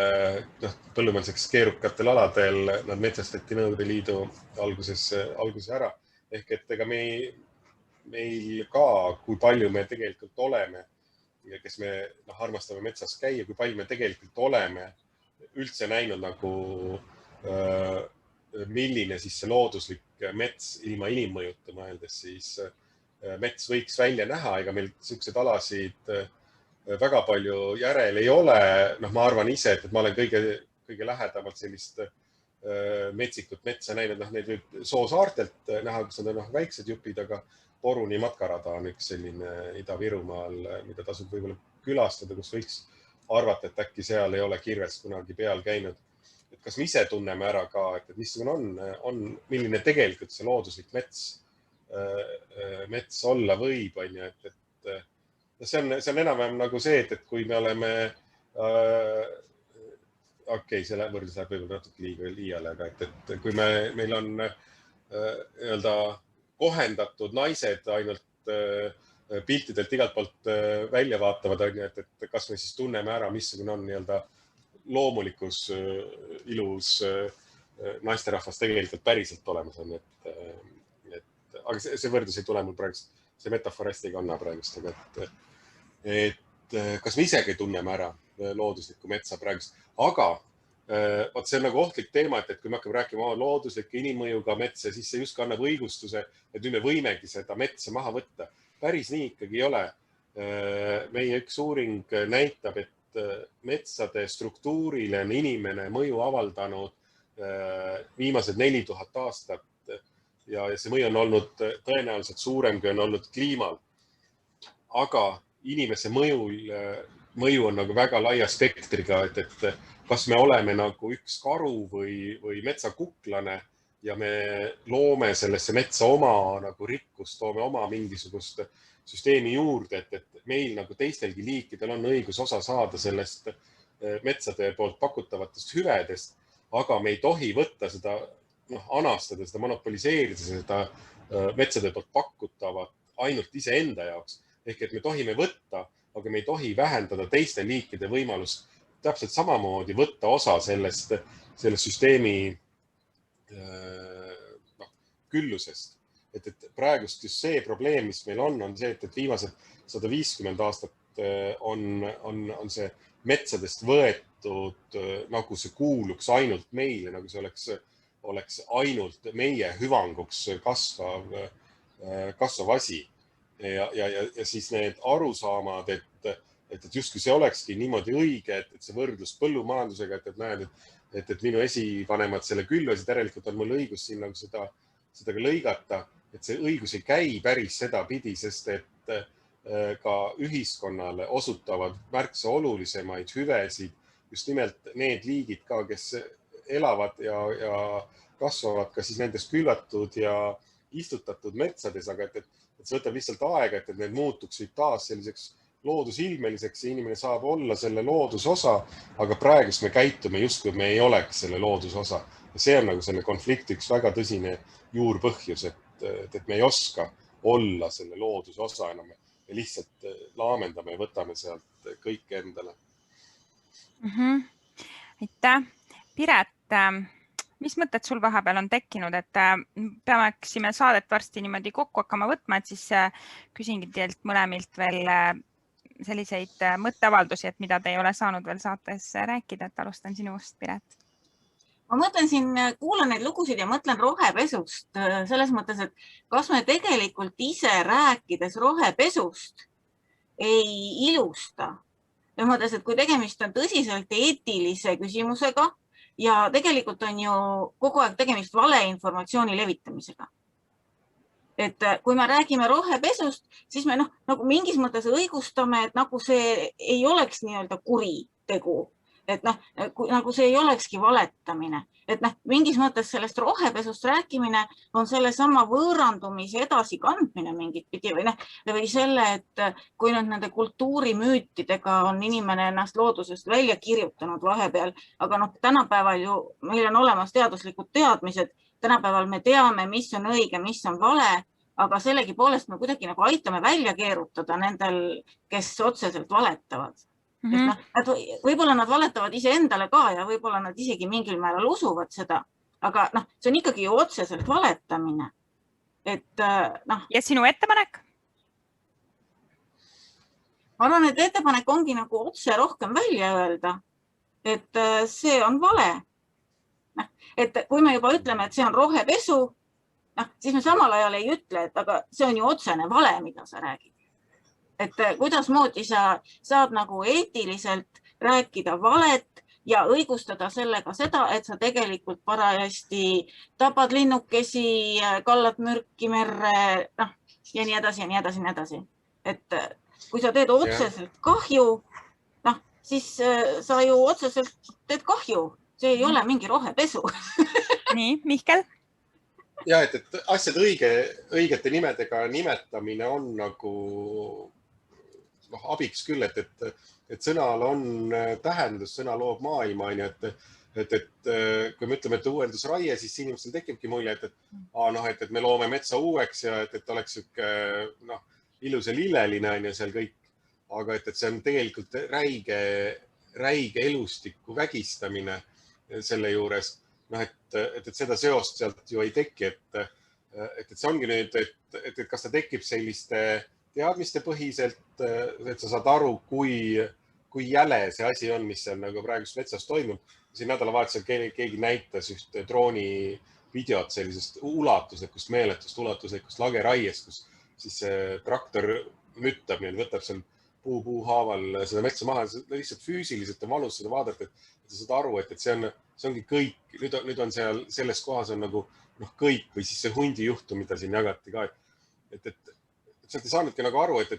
põllumajanduseks keerukatel aladel nad metsastati Nõukogude Liidu alguses ära. Ehk et ega meil ka, kui palju me tegelikult oleme ja kes me armastame metsas käia, kui palju me tegelikult oleme üldse näinud nagu milline siis see looduslik mets ilma inimmõjuta mõeldes, siis mets võiks välja näha, ega meil selliseid alasid väga palju järel ei ole. Ma arvan ise, et ma olen kõige lähedamalt sellist metsikut metsa näinud, neid võib Soosaartelt näha, kus nad on väiksed jupid, aga Poruni matkarada on üks selline Ida-Virumaal, mida tasub võib-olla külastada, kus võiks arvata, et äkki seal ei ole kirves kunagi peal käinud. Et kas me ise tunneme ära ka, et missugune on, milline tegelikult see looduslik mets olla võib, on ju, et see on enam-vähem nagu see, et kui me oleme, see võrdlus läheb võib-olla natuke liiale, aga et kui meil on nii-öelda kohendatud naised ainult piltidelt igalt poolt välja vaatavad, et kas me siis tunneme ära, missugune on nii-öelda loomulikus ilus naisterahvas tegelikult päriselt olemas on. Aga see võrdlus ei tule mul praegu, see metafoor hästi ei kanna praegust, aga et kas me isegi tunneme ära looduslikku metsa praegust, aga see on nagu ohtlik teema, et kui me hakkame rääkima looduslikke inimmõjuga metsa, siis see justkui annab õigustuse, et nüüd me võimegi seda metsa maha võtta. Päris nii ikkagi ei ole. Meie üks uuring näitab, et metsade struktuurile on inimene mõju avaldanud viimased 4000 aastat ja see mõju on olnud tõenäoliselt suurem, kui on olnud kliimal. Aga inimese mõju on nagu väga laia spektriga, et kas me oleme nagu üks karu või metsakuklane ja me loome sellesse metsa oma nagu rikkust, toome oma mingisugust süsteemi juurde, et meil nagu teistelgi liikidel on õigus osa saada sellest metsade poolt pakutavatest hüvedest, aga me ei tohi võtta seda, anastada, seda monopoliseerida, seda metsade poolt pakutavat ainult iseenda jaoks. Ehk et me tohime võtta, aga me ei tohi vähendada teiste liikide võimalust täpselt samamoodi võtta osa sellest süsteemi küllusest. Et praegust just see probleem, mis meil on see, et viimased 150 aastat on see metsadest võetud, nagu see kuuluks ainult meile, nagu see oleks ainult meie hüvanguks kasvav asi. Ja siis need arusaamad, et justkui see olekski niimoodi õige, et see võrdlus põllumajandusega, et näed, et minu esivanemad selle külvasid, järelikult on mul õigus siin nagu seda ka lõigata, et see õigus ei käi päris seda pidi, sest et ka ühiskonnale osutavad märksa olulisemaid hüvesid just nimelt need liigid ka, kes elavad ja kasvavad ka siis nendes külvatud ja istutatud metsades, aga et see võtab lihtsalt aega, et need muutuksid taas selliseks loodusilmeliseks ja inimene saab olla selle loodusosa, aga praegust me käitume justkui me ei oleks selle loodusosa. Ja see on nagu selle konflikti üks väga tõsine juurpõhjus, et me ei oska olla selle loodusosa enam. Me lihtsalt laamendame ja võtame sealt kõik endale. Aitäh. Piret, mis mõtted sul vahepeal on tekkinud, et peaksime saadet varsti niimoodi kokku hakkama võtma, et siis küsingi teilt mõlemilt veel selliseid mõtteavaldusi, et mida te ei ole saanud veel saates rääkida, et alustan sinust, Piret. Ma mõtlen siin, kuulan neid lugusid ja mõtlen rohepesust selles mõttes, et kas me tegelikult ise rääkides rohepesust ei ilusta Ja mõttes, et kui tegemist on tõsiselt eetilise küsimusega ja tegelikult on ju kogu aeg tegemist valeinformatsiooni levitamisega. Et kui me räägime rohepesust, siis me nagu mingis mõttes õigustame, et nagu see ei oleks nii-öelda kuritegu. Et nagu see ei olekski valetamine. Et mingis mõttes sellest rohepesust rääkimine on selle sama võõrandumise edasikandmine mingit pidi või selle, et kui nüüd nende kultuurimüütidega on inimene ennast loodusest välja kirjutanud vahepeal, aga tänapäeval ju meil on olemas teaduslikud teadmised, tänapäeval me teame, mis on õige, mis on vale, aga sellegipoolest me kuidagi nagu aitame välja keerutada nendel, kes otseselt valetavad. Võib-olla nad valetavad iseendale ka ja võib-olla nad isegi mingil määral usuvad seda, aga see on ikkagi ju otseselt valetamine. Ja sinu ettepanek? Ma arvan, et ettepanek ongi nagu otse rohkem välja öelda, et see on vale. Et kui me juba ütleme, et see on rohepesu, siis me samal ajal ei ütle, et aga see on ju otsene vale, mida sa räägid. Et kuidas moodi sa saad nagu eetiliselt rääkida valet ja õigustada sellega seda, et sa tegelikult parajasti tapad linnukesi, kallad mürki merre ja nii edasi ja nii edasi ja nii edasi. Et kui sa teed otseselt kahju, siis sa ju otseselt teed kahju. See ei ole mingi rohepesu. Nii, Mihkel? Ja, et asjad õigete nimedega nimetamine on nagu abiks küll, et sõnal on tähendus, sõna loob maailma, et kui me ütleme, et uuendusraie, siis inimestel tekibki mulje, et me loome metsa uueks ja et oleks ilus ja lilleline seal kõik, aga et see on tegelikult räige elustiku vägistamine selle juures, et seda seost sealt ju ei teki, et see ongi nüüd, et kas ta tekib selliste teadmiste põhiselt, et sa saad aru, kui jäle see asi on, mis seal nagu praegust metsas toimub. Siin nädalavahetusel keegi näitas ühte drooni videot sellisest ulatuslikust, meeletust ulatuslikust lageraiest, kus siis traktor müttab, võtab seal puu haaval seda metsa maha. Lihtsalt füüsiliselt on valus seda vaadata, et sa saad aru, et see ongi kõik. Nüüd on seal selles kohas on nagu kõik või siis see hundi juhtum, mida siin jagati ka. Sealt ei saanudki nagu aru, et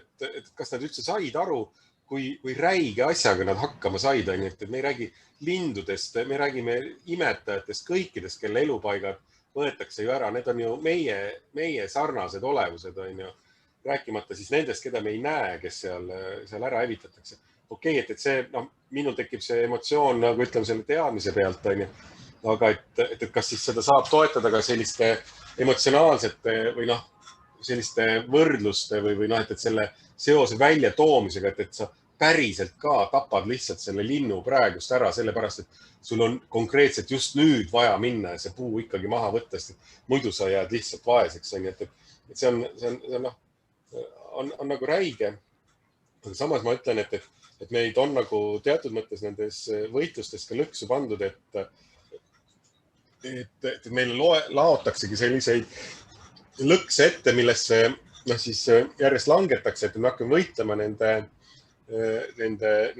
kas nad üldse said aru, kui räige asjaga nad hakkama said. Et me ei räägi lindudest, me räägime imetajatest, kõikidest, kelle elupaigad võetakse ju ära. Need on ju meie sarnased olevused, rääkimata siis nendest, keda me ei näe, kes seal ära hävitatakse. Okei, et see, minul tekib see emotsioon, nagu ütleme, selle teadmise pealt, aga et kas siis seda saab toetada ka selliste emotsionaalsete või selliste võrdluste või et selle seose välja toomisega, et sa päriselt ka tapad lihtsalt selle linnu praegust ära, sellepärast, et sul on konkreetselt just nüüd vaja minna ja see puu ikkagi maha võtta, sest muidu sa jääd lihtsalt vaeseks. Et see on nagu räige. Samas ma ütlen, et meid on nagu teatud mõttes nendes võitlustes ka lõksu pandud, et meile laotaksegi selliseid lõkse ette, millesse siis järjest langetakse, et me hakkame võitlema nende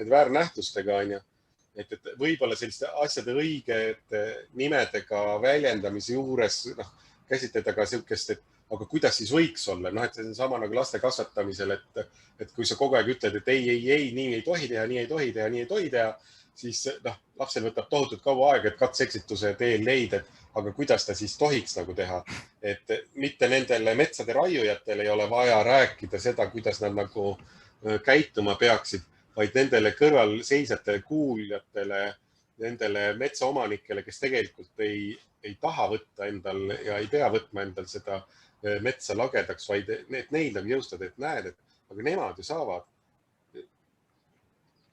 väärnähtustega. Et võib-olla selliste asjade õigete nimedega väljendamise juures käsitleda ka sellist, aga kuidas siis võiks olla? Et see on sama nagu laste kasvatamisel, et kui sa kogu aeg ütled, et ei, nii ei tohi teha, nii ei tohi teha, nii ei tohi teha, siis lapsel võtab tohutult kaua aega, et katse-eksituse teel leida, aga kuidas ta siis tohiks nagu teha. Et mitte nendele metsade raiujatele ei ole vaja rääkida seda, kuidas nad nagu käituma peaksid, vaid nendele kõrval seisjatele, kuuljatele, nendele metsaomanikele, kes tegelikult ei taha võtta endal ja ei pea võtma endal seda metsa lagedaks, vaid neid nagu jõustada, et näed, aga nemad ju saavad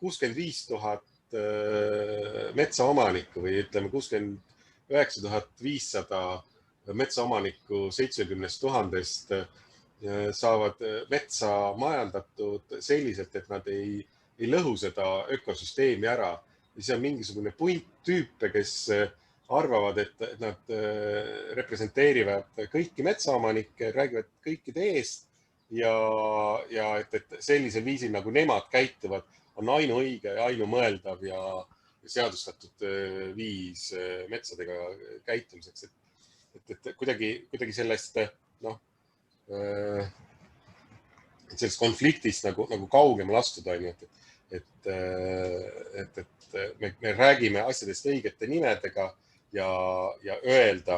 65 000 metsaomanikku või ütleme 69 500 metsaomanikku 70 000 saavad metsa majandatud selliselt, et nad ei lõhu seda ökosüsteemi ära. See on mingisugune punt tüüpe, kes arvavad, et nad representeerivad kõiki metsaomanikke, räägivad kõikide eest ja et sellisel viisil nagu nemad käituvad, on ainuõige ja ainumõeldav ja seadustatud viis metsadega käitumiseks. Et kuidagi sellest, sellest konfliktist nagu kaugemale astuda, et me räägime asjadest õigete nimedega ja öelda,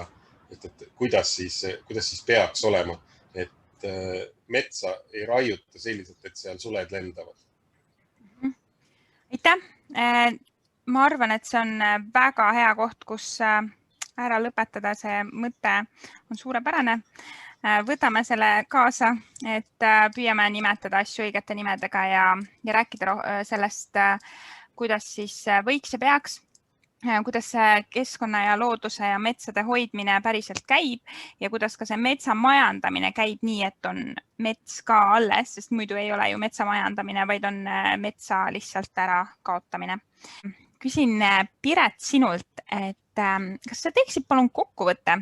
et kuidas siis peaks olema, et metsa ei raiuta selliselt, et seal suled lendavad. Aitäh! Ma arvan, et see on väga hea koht, kus ära lõpetada. See mõte on suurepärane. Võtame selle kaasa, et püüame nimetada asju õigete nimedega ja rääkida sellest, kuidas siis võiks ja peaks, kuidas keskkonna ja looduse ja metsade hoidmine päriselt käib ja kuidas ka see metsa majandamine käib nii, et on mets ka alles, sest muidu ei ole ju metsa majandamine, vaid on metsa lihtsalt ära kaotamine. Küsin Piret sinult, et kas sa teeksid palun kokkuvõtte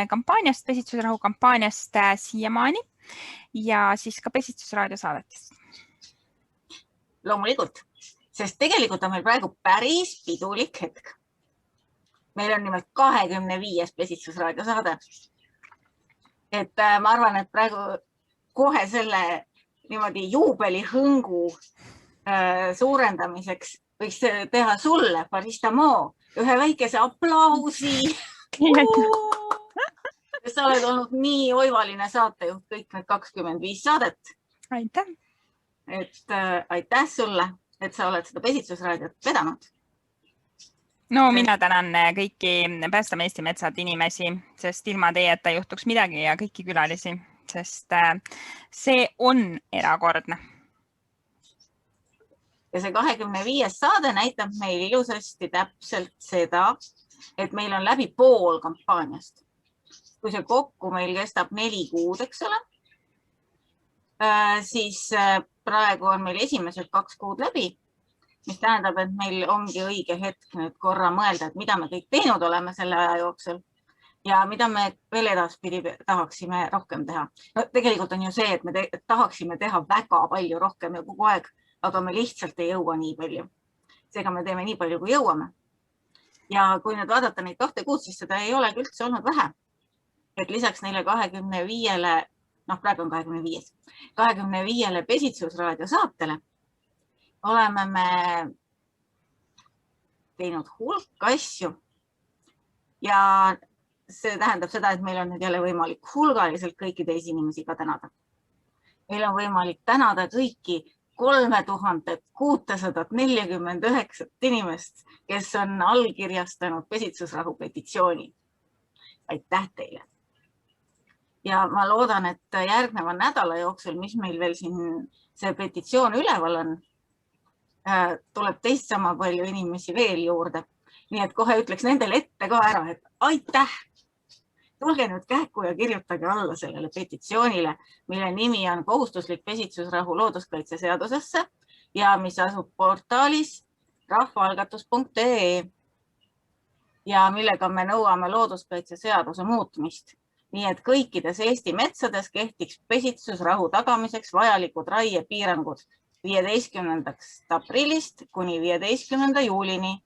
kampaaniast, Pesitsusrahu kampaaniast siiamaani ja siis ka Pesitsusraadio saadetest? Loomulikult, sest tegelikult on meil praegu päris pidulik hetk. Meil on nimelt 25. Pesitsusraadio saade. Et ma arvan, et praegu kohe selle niimoodi juubelihõngu suurendamiseks võiks teha sulle, Faristamo, ühe väikese aplausi. Sa oled olnud nii oivaline saatejuht kõik need 25 saadet. Aitäh! Et aitäh sulle, et sa oled seda Pesitsusraadiot vedanud. No mina tänan kõiki Päästame Eesti metsad inimesi, sest ilma teieta ei juhtuks midagi ja kõiki külalisi, sest see on erakordne. Ja see 25. saade näitab meil ilusasti täpselt seda, et meil on läbi pool kampaaniast. Kui see kokku meil kestab 4 kuud, eks ole, siis praegu on meil esimesed 2 kuud läbi, mis tähendab, et meil ongi õige hetk nüüd korra mõelda, et mida me kõik teinud oleme selle aja jooksul ja mida me veel edaspidi tahaksime rohkem teha. No, tegelikult on ju see, et me tahaksime teha väga palju rohkem ja kogu aeg, aga me lihtsalt ei jõua nii palju. Seega me teeme nii palju, kui jõuame. Ja kui nüüd vaadata neid 2 kuud, siis seda ei ole üldse olnud vähe. Et lisaks neile 25-le, praegu on 25 Pesitsusraadio saatele, oleme me teinud hulk asju ja see tähendab seda, et meil on nüüd jälle võimalik hulgaliselt kõiki teisi inimesi ka tänada. Meil on võimalik tänada kõiki 3649 inimest, kes on allkirjastanud Pesitsusrahu petitsiooni. Aitäh teile! Ja ma loodan, et järgneva nädala jooksul, mis meil veel siin see petitsioon üleval on, tuleb teist sama palju inimesi veel juurde. Nii et kohe ütleks nendele ette ka ära, et aitäh! Tulge nüüd kähku ja kirjutage alla sellele petitsioonile, mille nimi on kohustuslik Pesitsusrahu looduskaitseseadusesse ja mis asub portaalis rahvaalgatus.ee ja millega me nõuame looduskaitseseaduse muutmist. Nii et kõikides Eesti metsades kehtiks Pesitsusrahu tagamiseks vajalikud raiepiirangud 15. aprillist kuni 15. juulini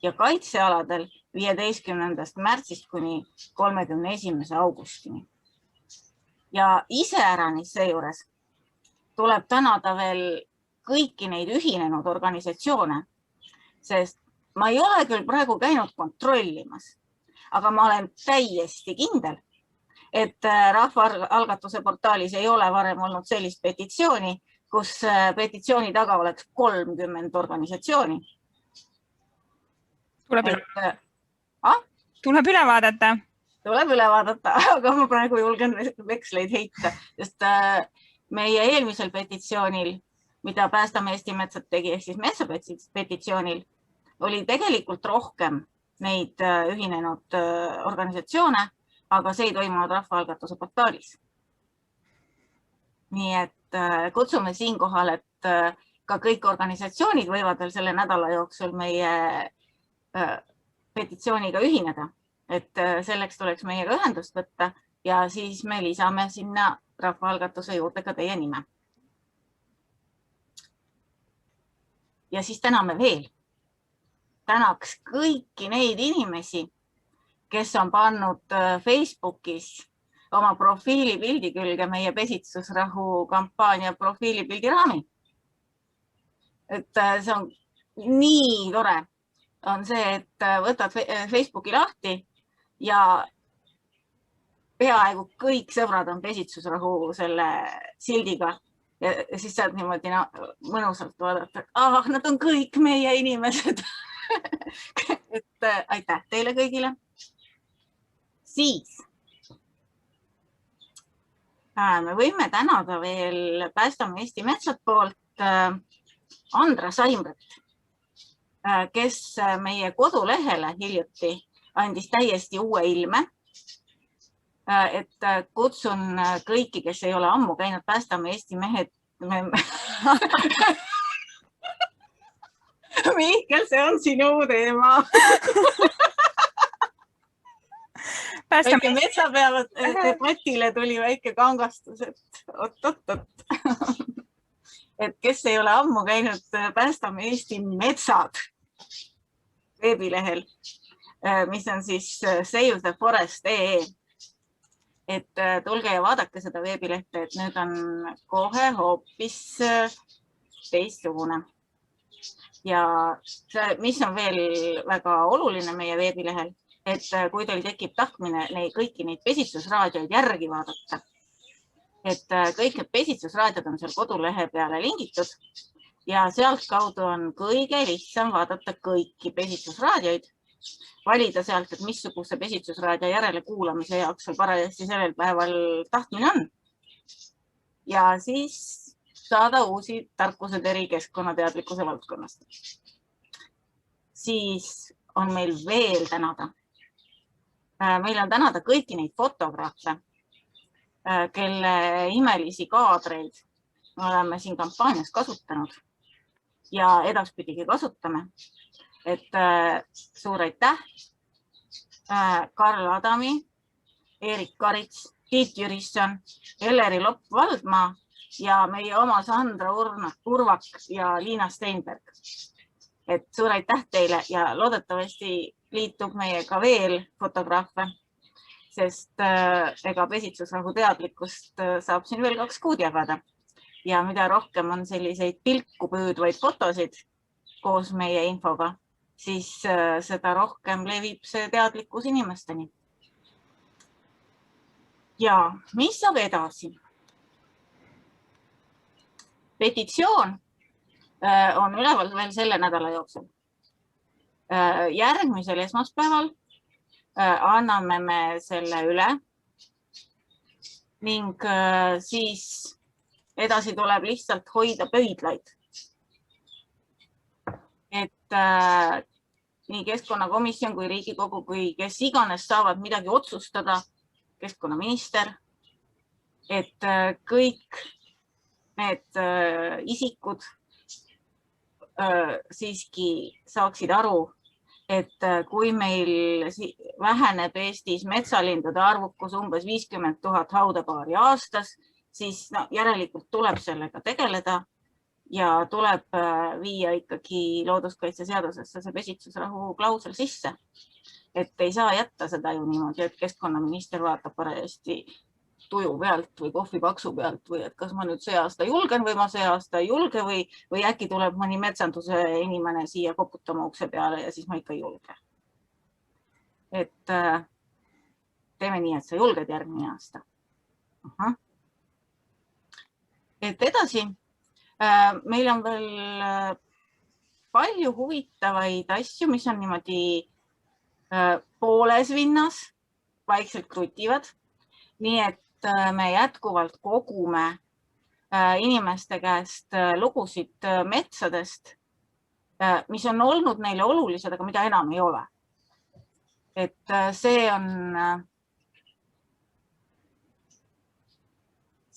ja kaitsealadel 15. märtsist kuni 31. augustini. Ja iseäranis seejuures tuleb tänada veel kõiki neid ühinenud organisatsioone, sest ma ei ole küll praegu käinud kontrollimas, aga ma olen täiesti kindel, et rahvaalgatuse portaalis ei ole varem olnud sellist petitsiooni, kus petitsiooni taga oleks 30 organisatsiooni. Tuleb üle vaadata. Tuleb üle vaadata, aga ma praegu julgen veksleid heita, sest meie eelmisel petitsioonil, mida Päästame Eesti metsad tegi, ehk siis metsapetitsioonil, oli tegelikult rohkem neid ühinenud organisatsioone, aga see ei toimunud rahvaalgatuse portaalis. Nii et kutsume siinkohal, et ka kõik organisatsioonid võivad veel selle nädala jooksul meie petitsiooniga ühineda, et selleks tuleks meiega ühendust võtta ja siis me lisame sinna rahvaalgatuse juurde ka teie nime. ja siis täname veel. Tänaks kõiki neid inimesi, kes on pannud Facebookis oma profiilipildi külge meie pesitsusrahu kampaania profiilipildi raami. Et see on nii tore. On see, et võtad Facebooki lahti ja peaaegu kõik sõbrad on pesitsusrahu selle sildiga ja siis saad niimoodi mõnusalt vaadata. Nad on kõik meie inimesed. Et aitäh teile kõigile. Siis me võime tänada veel Päästame Eesti metsad poolt Andra Saimret, kes meie kodulehele hiljuti andis täiesti uue ilme. Et kutsun kõiki, kes ei ole ammu käinud Päästame Eesti mehed. Mihkel, see on sinu teema. Väike metsapäevad debatile tuli väike kangastus, et oot. Et kes ei ole ammu käinud Päästame Eesti metsad veebilehel, mis on siis savetheforest.ee. Et tulge ja vaadake seda veebilehte, et nüüd on kohe hoopis teistsugune. Ja see, mis on veel väga oluline meie veebilehel, et kui teil tekib tahtmine kõiki neid pesitsusraadioid järgi vaadata, et kõik need pesitsusraadiod on seal kodulehe peale lingitud ja sealt kaudu on kõige lihtsam vaadata kõiki pesitsusraadioid, valida sealt, et missuguse pesitsusraadio järele kuulamise jaoks sul parajasti sellel päeval tahtmine on. Ja siis saada uusi tarkused eri keskkonnateadlikkuse valdkonnast. Siis on meil veel tänada. Meil on tänada kõiki neid fotograafe, kelle imelisi kaadreid oleme siin kampaanias kasutanud ja edaspidigi kasutame. Et suur aitäh Karl Adami, Erik Karits, Tiit Jürisson, Elleri Lopp-Valdmaa ja meie oma Sandra Urvak ja Liina Steinberg. Et suur aitäh teile ja loodetavasti liitub meiega veel fotograafe, sest ega pesitsusrahu teadlikkust saab siin veel 2 kuud jagada. Ja mida rohkem on selliseid pilku püüdvaid fotosid koos meie infoga, siis seda rohkem levib see teadlikkus inimesteni. Ja mis saab edasi? Petitsioon on üleval veel selle nädala jooksul. Järgmisel esmaspäeval anname me selle üle ning siis edasi tuleb lihtsalt hoida pöidlaid. Et nii Keskkonnakomisjon kui Riigikogu, kui kes iganes saavad midagi otsustada, keskkonnaminister, et kõik need isikud siiski saaksid aru, et kui meil väheneb Eestis metsalindude arvukus umbes 50 000 haudapaari aastas, siis järelikult tuleb sellega tegeleda ja tuleb viia ikkagi looduskaitseseadusesse see pesitsusrahu klausel sisse. Et ei saa jätta seda ju niimoodi, et keskkonnaminister vaatab parajasti tuju pealt või kohvipaksu pealt või et kas ma nüüd see aasta julgen või ma see aasta ei julge või äkki tuleb mõni metsanduse inimene siia koputama ukse peale ja siis ma ikka ei julge. Et teeme nii, et sa julged järgmine aasta. Et edasi, meil on veel palju huvitavaid asju, mis on niimoodi pooles vinnas, vaikselt krutivad. Nii et me jätkuvalt kogume inimeste käest lugusid metsadest, mis on olnud neile olulised, aga mida enam ei ole. Et see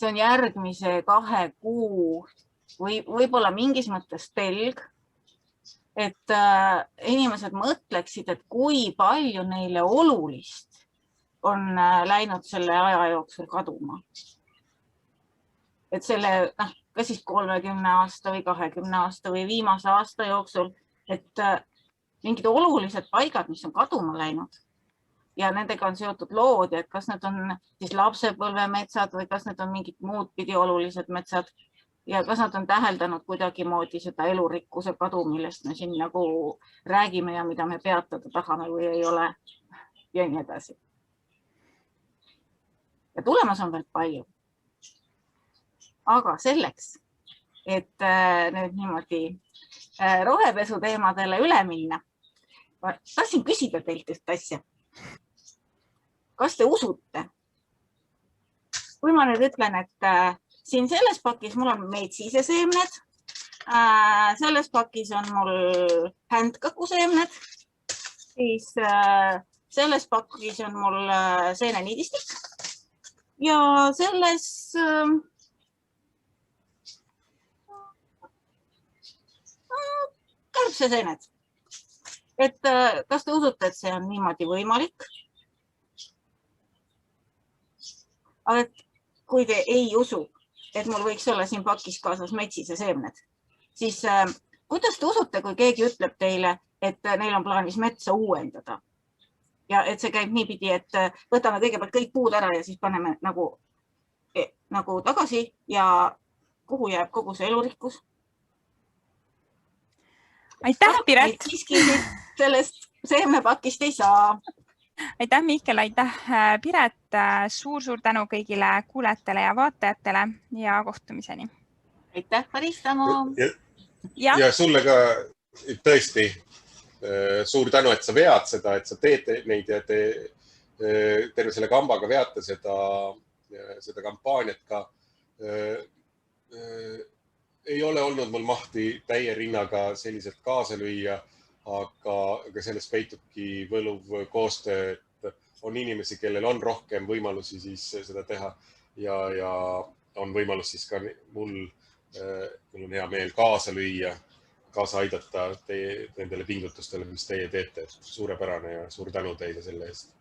on järgmise 2 kuu või võib-olla mingis mõttes telg, et inimesed mõtleksid, et kui palju neile olulist on läinud selle aja jooksul kaduma. et selle, ka siis 30 aasta või 20 aasta või viimase aasta jooksul, et mingid olulised paigad, mis on kaduma läinud ja nendega on seotud lood ja et kas need on siis lapsepõlvemetsad või kas need on mingid muud pidi olulised metsad ja kas nad on täheldanud kuidagimoodi seda elurikkuse kadu, millest me siin nagu räägime ja mida me peatada tahame või ei ole ja nii edasi. Ja tulemas on veel palju. Aga selleks, et nüüd niimoodi rohepesu teemadele üle minna, tahtsin küsida teilt üht asja. Kas te usute? Kui ma nüüd ütlen, et siin selles pakis mul on metsiseseemned, selles pakis on mul händkakuseemned, siis selles pakis on mul seeneniidistik ja selles kärbseseened. Et kas te usute, et see on niimoodi võimalik? Aga et kui te ei usu, et mul võiks olla siin pakis kaasas metsiseseemned, siis kuidas te usute, kui keegi ütleb teile, et neil on plaanis metsa uuendada? Ja et see käib niipidi, et võtame kõigepealt kõik puud ära ja siis paneme nagu tagasi ja kuhu jääb kogu see elurikkus? Aitäh, Piret! Siiski sellest seemnepakist ei saa. Aitäh, Mihkel, aitäh, Piret! Suur-suur tänu kõigile kuulajatele ja vaatajatele ja kohtumiseni. Aitäh, Faristamo! Ja sulle ka tõesti suur tänu, et sa vead seda, et sa teed neid ja terve selle kambaga veate seda kampaaniat ka. Ei ole olnud mul mahti täie rinnaga selliselt kaasa lüüa, aga selles peitubki võluv koostöö, et on inimesi, kellel on rohkem võimalusi siis seda teha ja on võimalus siis ka mul on hea meel kaasa lüüa, kaasa aidata nendele pingutustele, mis teie teete. Suurepärane ja suur tänu teile selle eest.